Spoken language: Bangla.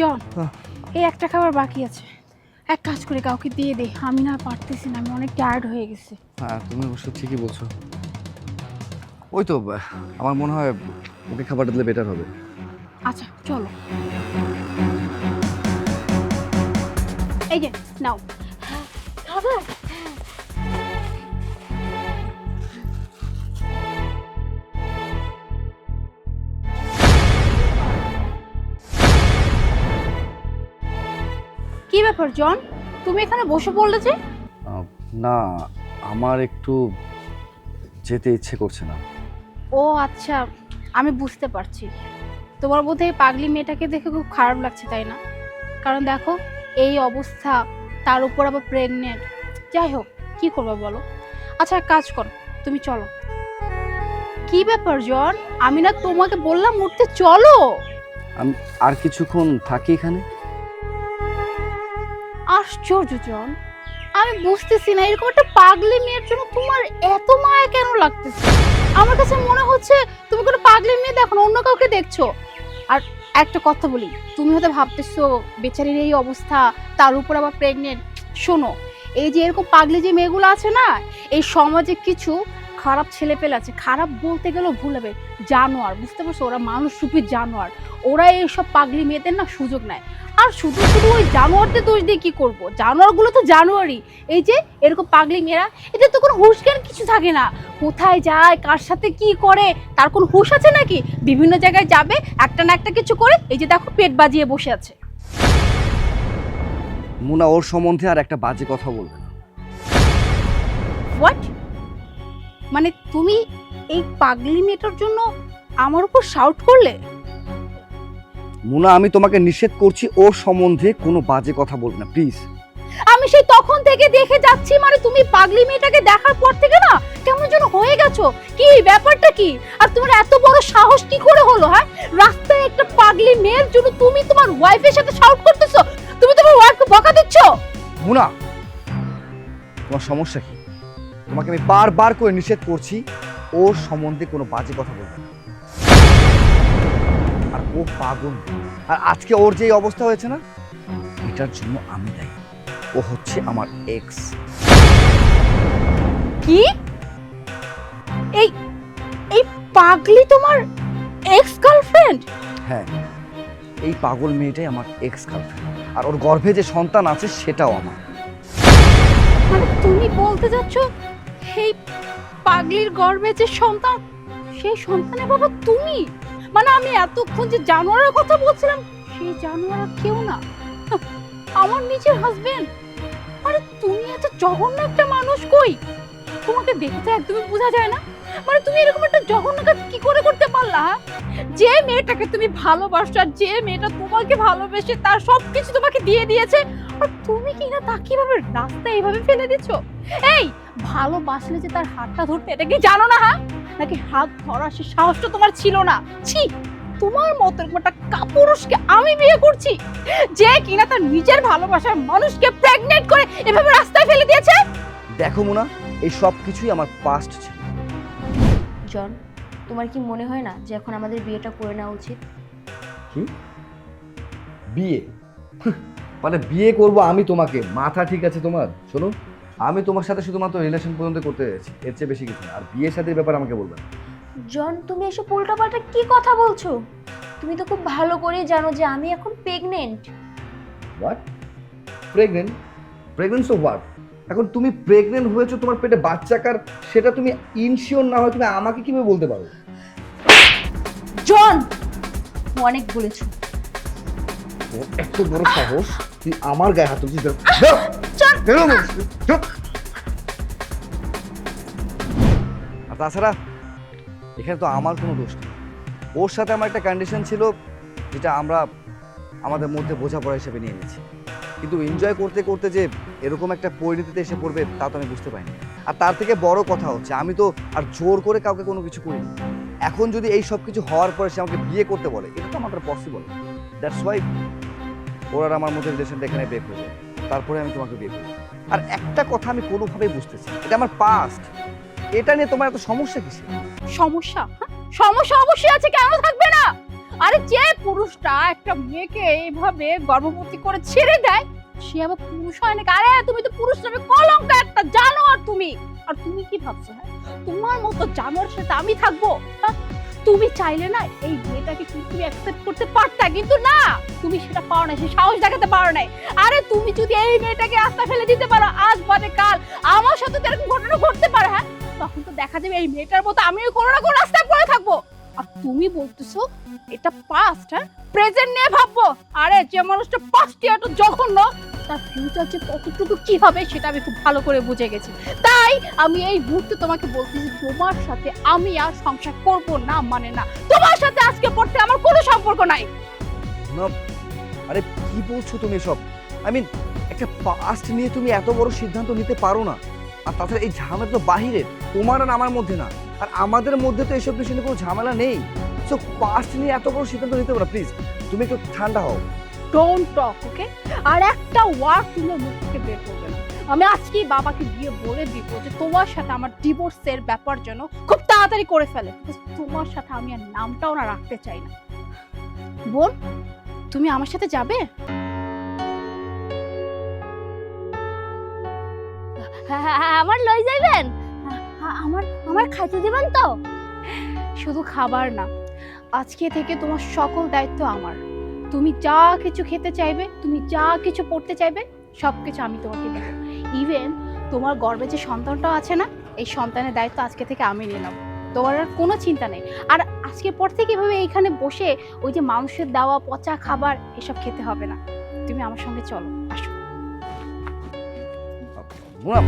জন, এই একটা খাবার বাকি আছে, এক কাজ করে কাউকে দিয়ে দে, আমি না পারতেছি না, আমি অনেক টায়ার্ড হয়ে গেছি। হ্যাঁ তুমি অবশ্য ঠিকই বলছো। ওই তো আমার মনে হয় ওকে খাবারটা দিলে বেটার হবে। আচ্ছা চলো, এই যে নাও খাবার। কি ব্যাপার জন, তুমি এখানে বসে পড়লে যে? না, আমার একটু যেতে ইচ্ছে করছে না। ও আচ্ছা, আমি বুঝতে পারছি। তোমার বোধহয় এই পাগলি মেয়েটাকে দেখে খুব খারাপ লাগছে, তাই না? কারণ দেখো এই অবস্থা, তার উপর আবার প্রেগনেন্ট। যাই হোক, কি করবো বলো। আচ্ছা এক কাজ করো, তুমি চলো। কি ব্যাপার জন, আমি না তোমাকে বললাম উঠতে, চলো। আমি আর কিছুক্ষণ থাকি এখানে। আশ্চর্য জন, আমি বুঝতেছি না এরকম একটা পাগলি মেয়ের জন্য তোমার এত মায়া কেন লাগতেছে। আমার কাছে মনে হচ্ছে তুমি কোনো পাগলি মেয়ে দেখো না, অন্য কাউকে দেখছো। আর একটা কথা বলি, তুমি হয়তো ভাবতেছো বেচারির এই অবস্থা, তার উপর আবার প্রেগনেন্ট। শোনো, এই যে এরকম পাগলি যে মেয়েগুলো আছে না, এই সমাজে কিছু খারাপ ছেলে পেলে আছে, খারাপ বলতে গেলেও ভুল হবে, জানোয়ার, বুঝতে পারছো? ওরা মানুষ রূপী জানোয়ার। ওরা এইসব পাগলি মেয়েদের না সুযোগ নেয়। আর শুধু শুধু ওই জানোয়ারদের দোষ দিয়ে কি করবো, জানোয়ারগুলো তো জানোয়ারই। এই যে এরকম পাগলি মেয়েরা, এদের তো কোনো হুঁশ জ্ঞান কিছু থাকে না, কোথায় যায়, কার সাথে কি করে, তার কোনো হুঁশ আছে নাকি? বিভিন্ন জায়গায় যাবে, একটা না একটা কিছু করে, এই যে দেখো পেট বাজিয়ে বসে আছে। মুনা ওর সম্বন্ধে আর একটা বাজে কথা বলবে না। হোয়াট? মানে তুমি এই পাগলি মেয়েটার জন্য আমার উপর শাউট করলে? মুনা, আমি তোমাকে নিষেধ করছি ওর সম্বন্ধে কোনো বাজে কথা বলবে না, প্লিজ। আমি সেই তখন থেকে দেখে যাচ্ছি, মানে তুমি পাগলি মেয়েটাকে দেখার পর থেকে না কেমন যেন হয়ে গেছো। কি ব্যাপারটা কি? আর তোমার এত বড় সাহস কি করে হলো? হ্যাঁ, রাস্তায় একটা পাগলি মেয়ের জন্য তুমি তোমার ওয়াইফের সাথে শাউট করতেছো, তুমি তোমার ওয়াইফকে বকা দিচ্ছ। মুনা, তোমার সমস্যা কি? তোমাকে আমি বারবার করে নিষেধ করছি ওর সম্বন্ধে কোনো বাজে কথা বলবে না। আর ও পাগল, আর আজকে ওর যে অবস্থা হয়েছে না, এটার জন্য আমি দায়ী। ও হচ্ছে আমার এক্স। কি? এই এই পাগলি তোমার এক্স গার্লফ্রেন্ড? হ্যাঁ, এই পাগল মেয়েটাই আমার এক্স গার্লফ্রেন্ড, আর ওর গর্ভে যে সন্তান আছে সেটাও আমার। মানে তুমি বলতে যাচ্ছ এই পাগলির গর্ভে যে সন্তান, সেই সন্তানের বাবা তুমি? মানে আমি এতক্ষণ যে জানোয়ারের কথা বলছিলাম, সেই জানোয়ার আর কেউ না, আমার নিজের হাজবেন্ড। আরে তুমি এত জঘন্য একটা মানুষ, কই তোমাকে দেখে তো একদমই বোঝা যায় না। মানে তুমি এরকম একটা জঘন্য কাজ কি করে করতে পারলা? যে মেয়েটাকে তুমি ভালোবাসো, আর যে মেয়েটা তোমাকে ভালোবেসে তার সবকিছু তোমাকে দিয়ে দিয়েছে, আর তুমি কি না তাকে কিভাবে রাস্তায় এইভাবে ফেলে দিচ্ছ? এই ভালোবাসলে যে তার হাতটা ধরতে, এটা কি জানো না? হ্যাঁ, নাকি হাত ধরার সে সাহসটা তোমার ছিল না? ছি, তোমার মতো এরকম একটা কাপুরুষকে আমি বিয়ে করছি, যে কিনা তার নিজের ভালোবাসার মানুষকে প্রেগনেন্ট করে এভাবে রাস্তায় ফেলে দিয়েছে। দেখো মুনা, এই সব কিছুই আমার পাস্ট ছিল। জন, তোমার কি মনে হয় না যে এখন আমাদের বিয়েটা করে নেওয়া উচিত? কি বিয়ে? মানে বিয়ে করব আমি তোমাকে? মাথা ঠিক আছে তোমার? শোনো, আমি তোমার সাথে শুধুমাত্র রিলেশন পর্যন্ত করতে যাচ্ছি, এর চেয়ে বেশি কিছু না। আর বিয়ের সাথে ব্যাপার আমাকে বলবে না। জন, তুমি এসব উল্টাপাল্টা কি কথা বলছো? তুমি তো খুব ভালো করেই জানো যে আমি এখন pregnant. What? Pregnant? Pregnant of what? এখন তুমি প্রেগনেন্ট হয়েছো, তোমার পেটে বাচ্চা কার, সেটা তুমি ইনশিওর না হয় তুমি আমাকে কিভাবে বলতে পারো? জন, অনেক বলেছো। তোর এত বড় সাহস, তুই আমার গায়ে হাত তুলছিস? আর তাছাড়া এখানে তো আমার কোনো দোষ নেই। ওর সাথে আমার একটা কন্ডিশন ছিল, যেটা আমরা আমাদের মধ্যে বোঝাপড়া হিসেবে নিয়ে নিয়েছি। কিন্তু এনজয় করতে করতে যে এরকম একটা পরিণতিতে এসে পড়বে তা তো আমি বুঝতে পারিনি। আর তার থেকে বড় কথা হচ্ছে, আমি তো আর জোর করে কাউকে কোনো কিছু করিনি। এখন যদি এই সব কিছু হওয়ার পরে সে আমাকে বিয়ে করতে বলে, এটা তো আমার পসিবল। দ্যাটস ওয়াই ওর আর আমার মধ্যে রিলেশনটা এখানে ব্রেক হয়ে যায়, তারপরে আমি তোমাকে বিয়ে করি। আর একটা কথা আমি কোনোভাবেই বুঝতেছি, এটা আমার পাস্ট, এটা নিয়ে তোমার এত সমস্যা কিসে? সমস্যা? হ্যাঁ? সমস্যা অবশ্যই আছে, কেন থাকবে না? আরে যে পুরুষটা একটা মেয়েকে এইভাবে গর্ভবতী করে ছেড়ে দেয় সে আবার পুরুষ হয় নাকি? আরে তুমি তো পুরুষ নামে কলঙ্ক একটা, জানোয়ার তুমি। আর তুমি কি ভাবছো, হ্যাঁ তোমার মতো জানোয়ারের সাথে আমি থাকবো? হ্যাঁ? তুমি চাইলে না এই মেয়েটাকে কিন্তু তুমি অ্যাকসেপ্ট করতে পারতা, কিন্তু না, তুমি সেটা পারো না, সে সাহস দেখাতে পারো না। আরে তুমি যদি এই মেয়েটাকে আস্থা ফেলে দিতে পারো, আজ বাদে কাল আমার সাথে তো এরকম ঘটনা ঘটতে পারে, হ্যাঁ তখন তো দেখা যাবে এই মেয়েটার মতো আমিও কোনো না কোনো রাস্তায় পড়ে থাকবো। আর তুমি বলতেছো এটা পাস্ট, হ্যাঁ প্রেজেন্ট নিয়ে ভাববো? আরে যে মানুষটা পাস্ট এত জঘন্য, তার ফিউচার যে কতটুকু কি হবে সেটা আমি খুব ভালো করে বুঝে গেছি। তাই আমি এই মুহূর্তে তোমাকে বলতেছি, তোমার সাথে আমি আর সংসার করব না, মানে না, তোমার সাথে আজকে পর থেকে আমার কোনো সম্পর্ক নাই। না, আরে কি বলছো তুমি এসব? আই মিন একটা পাস্ট নিয়ে তুমি এত বড় সিদ্ধান্ত নিতে পারো না। আর তাছাড়া এই ঝামেলা তো বাহিরের, তোমার আর আমার মধ্যে না। আর আমাদের মধ্যে তো এসব বিষয় নিয়ে কোনো ঝামেলা নেই। সো পাস্ট নিয়ে এত বড় সিদ্ধান্ত নিতে পারো? প্লিজ তুমি একটু ঠান্ডা হও। ডোন্ট টক, ওকে? আর একটা ওয়ার্ড তুমি মুখ থেকে বের করবে না। আমি আজকেই বাবাকে গিয়ে বলে দিব যে তোমার সাথে আমার ডিভোর্সের ব্যাপার যেন খুব তাড়াতাড়ি করে ফেলে। তোমার সাথে আমি আর নামটাও না রাখতে চাই না। বোন, তুমি আমার সাথে যাবে? আমার লই যাইবেন? আমার আমার খাইতে দিবেন তো? শুধু খাবার না, আজকে থেকে তোমার সকল দায়িত্ব আমার। তুমি যা কিছু খেতে চাইবে, তুমি যা কিছু পড়তে চাইবে, সবকিছু আমি তোমাকে দেবো। ইভেন তোমার গর্ভে যে সন্তানটাও আছে না, এই সন্তানের দায়িত্ব আজকে থেকে আমি নিলাম। তোমার আর কোনো চিন্তা নেই। আর আজকের পর থেকে এভাবে এইখানে বসে ওই যে মানুষের দেওয়া পচা খাবার এসব খেতে হবে না। তুমি আমার সঙ্গে চলো, আসো। মোনা,